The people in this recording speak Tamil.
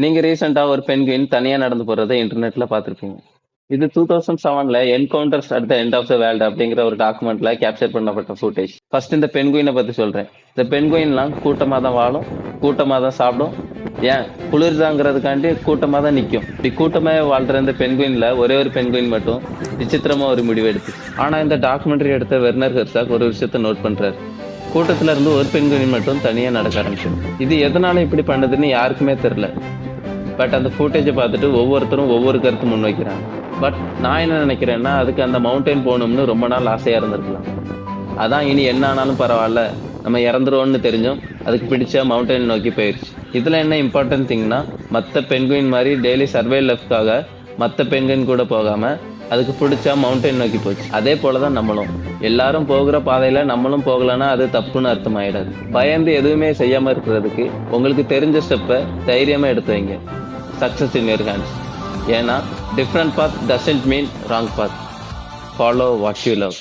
நீங்க ரீசெண்டா ஒரு பெண்குயின் தனியா நடந்து போறதை இன்டர்நெட்ல பார்த்திருப்பீங்க. இது 2007ல encounters at the end of the world அப்படிங்கிற ஒரு டாக்குமெண்ட்ல கேப்சர் பண்ணப்பட்ட ஃபுட்டேஜ். ஃபர்ஸ்ட் இந்த பெண்குயினை பத்தி சொல்றேன். இந்த பெண்குயின்லாம் கூட்டமா தான் வாழும், கூட்டமா தான் சாப்பிடும். ஏன் குளிர்தாங்கிறதுக்காண்டி கூட்டமா தான் நிக்கும். இப்படி கூட்டமா வாழ்ற இந்த பெண்குயின்ல ஒரே ஒரு பெண்குயின் மட்டும் விசித்திரமா ஒரு முடிவு எடுத்து. ஆனா இந்த டாக்குமெண்ட்ரி எடுத்த வெர்னர் ஹெர்சாக் ஒரு விஷயத்த நோட் பண்றாரு. கூட்டத்துல இருந்து ஒரு பெண்குயின் மட்டும் தனியா நடக்க ஆரம்பிச்சு. இது எதனால இப்படி பண்ணுதுன்னு யாருக்குமே தெரியல. பட் அந்த ஃபுட்டேஜை பார்த்துட்டு ஒவ்வொருத்தரும் ஒவ்வொரு கருத்து முன் வைக்கிறாங்க. பட் நான் என்ன நினைக்கிறேன்னா அதுக்கு அந்த மவுண்டைன் போகணும்னு ரொம்ப நாள் ஆசையா இருந்திருக்கலாம். அதான் இனி என்ன ஆனாலும் பரவாயில்ல, நம்ம இறந்துருவோம்னு தெரிஞ்சும் அதுக்கு பிடிச்ச மவுண்டைன் நோக்கி போயிடுச்சு. இதுல என்ன இம்பார்ட்டன்ட் திங்னா மற்ற பெண்குயின் மாதிரி டெய்லி சர்வே லைஃப்காக மற்ற பெண்குயின் கூட போகாம அதுக்கு பிடிச்ச மவுண்டைன் நோக்கி போச்சு. அதே போலதான் நம்மளும் எல்லாரும் போகிற பாதையில நம்மளும் போகலன்னா அது தப்புன்னு அர்த்தம் ஆயிடாது. பயந்து எதுவுமே செய்யாம இருக்கிறதுக்கு உங்களுக்கு தெரிஞ்ச ஸ்டெப்பை தைரியமா எடுத்து வைங்க. Success in your hands. ஏன்னா different path doesn't mean wrong path. Follow what you love.